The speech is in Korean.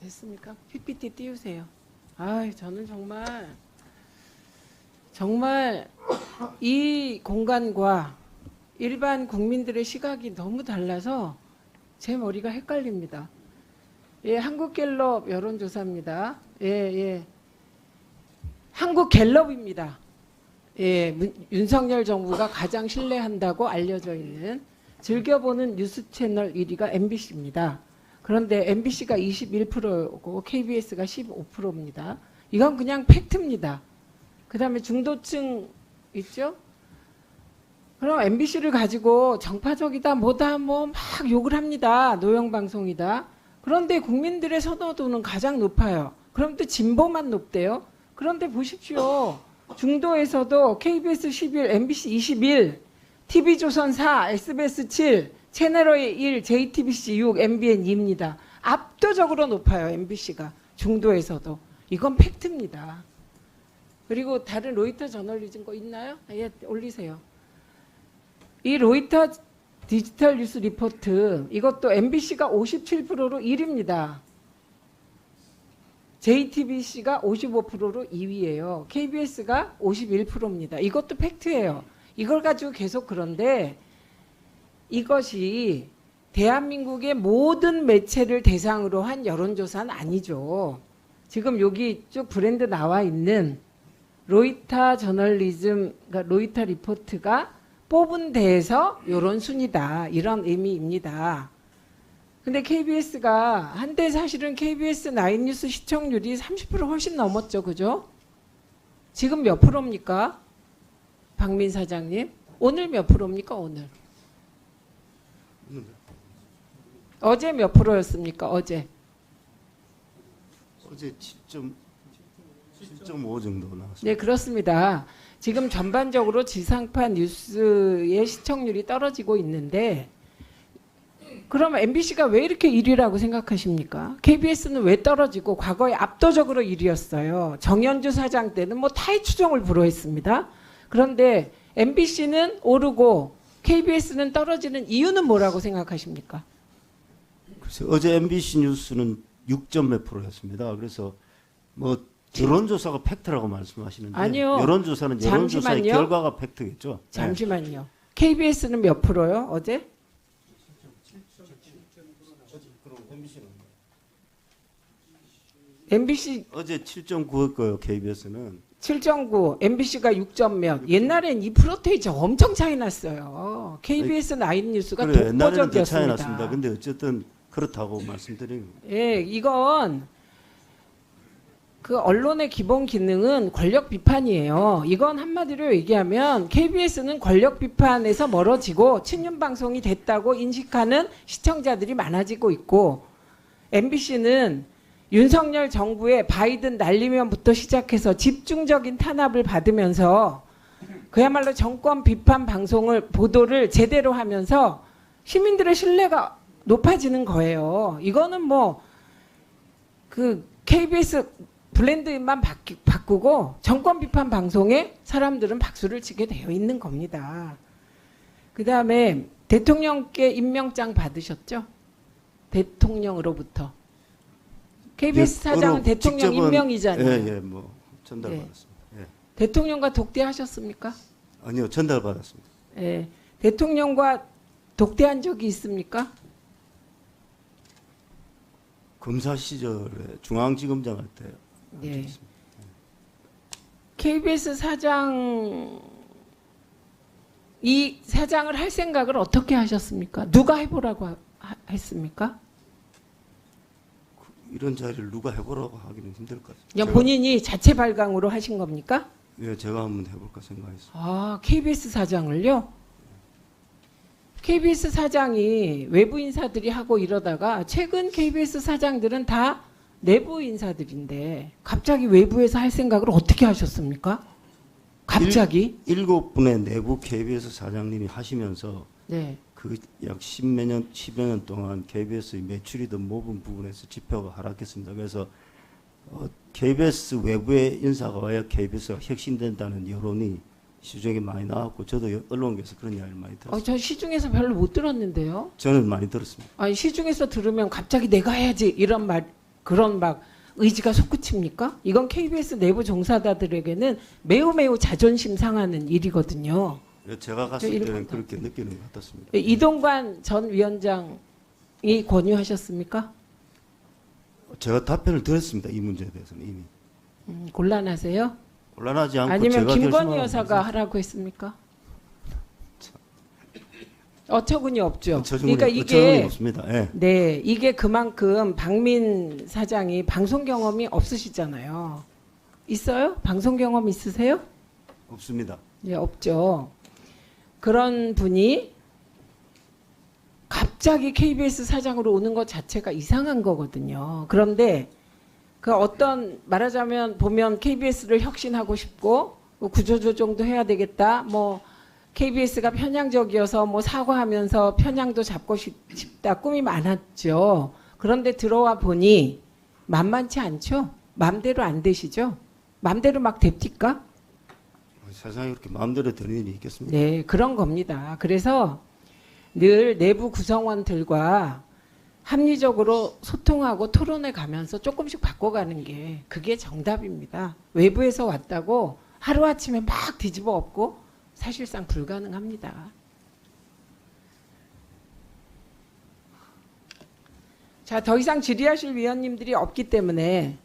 됐습니까? PPT 띄우세요. 아, 저는 정말 이 공간과 일반 국민들의 시각이 너무 달라서 제 머리가 헷갈립니다. 예, 한국갤럽 여론조사입니다. 예. 한국갤럽입니다. 예, 윤석열 정부가 가장 신뢰한다고 알려져 있는 즐겨보는 뉴스 채널 1위가 MBC입니다. 그런데 MBC가 21%고 KBS가 15%입니다. 이건 그냥 팩트입니다. 그 다음에 중도층 있죠? 그럼 MBC를 가지고 정파적이다 뭐다 뭐 막 욕을 합니다. 노영방송이다. 그런데 국민들의 선호도는 가장 높아요. 그럼 또 진보만 높대요. 그런데 보십시오. 중도에서도 KBS 11, MBC 21, TV조선 4, SBS 7, 채널A 1, JTBC 6, MBN 2입니다. 압도적으로 높아요. MBC가. 중도에서도. 이건 팩트입니다. 그리고 다른 로이터 저널리즘 거 있나요? 예, 올리세요. 이 로이터 디지털 뉴스 리포트 이것도 MBC가 57%로 1위입니다. JTBC가 55%로 2위예요. KBS가 51%입니다. 이것도 팩트예요. 이걸 가지고 계속 그런데 이것이 대한민국의 모든 매체를 대상으로 한 여론조사는 아니죠. 지금 여기 쭉 브랜드 나와 있는 로이터 저널리즘, 그러니까 로이터 리포트가 뽑은 데에서 이런 순위다. 이런 의미입니다. 근데 KBS가 한때 사실은 KBS 9뉴스 시청률이 30% 훨씬 넘었죠. 그죠? 지금 몇 프로입니까? 박민 사장님. 오늘 몇 프로입니까? 오늘. 어제 몇 프로였습니까? 어제 7.5 정도 나왔습니다. 네, 그렇습니다. 지금 전반적으로 지상파 뉴스의 시청률이 떨어지고 있는데 그러면 MBC가 왜 이렇게 1위라고 생각하십니까? KBS는 왜 떨어지고 과거에 압도적으로 1위였어요. 정현주 사장 때는 뭐 타의 추종을 불허했습니다. 그런데 MBC는 오르고 KBS는 떨어지는 이유는 뭐라고 생각하십니까? 글쎄, 어제 MBC 뉴스는 6점 몇 프로였습니다. 그래서 뭐 여론조사가 팩트라고 말씀하시는데 아니요. 여론조사는 여론조사의 잠시만요. 결과가 팩트겠죠. 잠시만요. KBS는 몇 프로요? 어제? MBC 어제 7.9일 거예요. KBS는. 7.9, MBC가 6점 몇. 옛날엔 이 프로테이지 엄청 차이 났어요. KBS 9뉴스가 그래, 옛날에는 더 차이 났습니다. 독보적이었습니다. 근데 어쨌든 그렇다고 말씀드리는 거예요. 예, 이건 그 언론의 기본 기능은 권력 비판이에요. 이건 한마디로 얘기하면 KBS는 권력 비판에서 멀어지고 친윤 방송이 됐다고 인식하는 시청자들이 많아지고 있고 MBC는 윤석열 정부의 바이든 날리면부터 시작해서 집중적인 탄압을 받으면서 그야말로 정권 비판 방송을 보도를 제대로 하면서 시민들의 신뢰가 높아지는 거예요. 이거는 뭐 그 KBS 블랜드만 바꾸고 정권 비판 방송에 사람들은 박수를 치게 되어 있는 겁니다. 그 다음에 대통령께 임명장 받으셨죠? 대통령으로부터. KBS 사장은 대통령 임명이잖아요. 예, 뭐 전달받았습니다. 예. 대통령과 독대하셨습니까? 아니요, 전달받았습니다. 예. 대통령과 독대한 적이 있습니까? 검사 시절에 중앙지검장 할 때. 예. KBS 사장 이 사장을 할 생각을 어떻게 하셨습니까? 누가 해보라고 했습니까? 이런 자리를 누가 해보라고 하기는 힘들 것 같아요. 그냥 본인이 자체 발광으로 하신 겁니까? 예, 제가 한번 해볼까 생각했어요. 아, KBS 사장을요? KBS 사장이 외부 인사들이 하고 이러다가 최근 KBS 사장들은 다 내부 인사들인데 갑자기 외부에서 할 생각을 어떻게 하셨습니까? 갑자기? 7분의 내부 KBS 사장님이 하시면서 네. 그 약 10여 년 동안 KBS의 매출이든 모든 부분에서 지표가 하락했습니다. 그래서 KBS 외부의 인사가 와야 KBS가 혁신된다는 여론이 시중에 많이 나왔고 저도 언론계에서 그런 이야기를 많이 들었어요. 저 시중에서 별로 못 들었는데요. 저는 많이 들었습니다. 아니 시중에서 들으면 갑자기 내가 해야지 이런 말 그런 막 의지가 솟구칩니까? 이건 KBS 내부 종사자들에게는 매우 매우 자존심 상하는 일이거든요. 제가 갔을 때는 그렇게 느끼는 것 같았습니다. 이동관 전 위원장이 권유하셨습니까? 제가 답변을 드렸습니다. 이 문제에 대해서는 이미. 곤란하세요? 곤란하지 않고 아니면 제가 김건희 결심하고 여사가 하라고 했습니까? 어처구니 없죠. 어처구니 그러니까 이게 없습니다. 예. 네, 이게 그만큼 박민 사장이 방송 경험이 없으시잖아요. 있어요? 방송 경험 있으세요? 없습니다. 예, 없죠. 그런 분이 갑자기 KBS 사장으로 오는 것 자체가 이상한 거거든요. 그런데 그 어떤 말하자면 보면 KBS를 혁신하고 싶고 구조조정도 해야 되겠다. 뭐 KBS가 편향적이어서 뭐 사과하면서 편향도 잡고 싶다. 꿈이 많았죠. 그런데 들어와 보니 만만치 않죠. 마음대로 안 되시죠. 마음대로 막 됩니까? 세상에 그렇게 마음대로 되는 일이 있겠습니까? 네, 그런 겁니다. 그래서 늘 내부 구성원들과 합리적으로 소통하고 토론해 가면서 조금씩 바꿔가는 게 그게 정답입니다. 외부에서 왔다고 하루아침에 막 뒤집어 엎고 사실상 불가능합니다. 자, 더 이상 질의하실 위원님들이 없기 때문에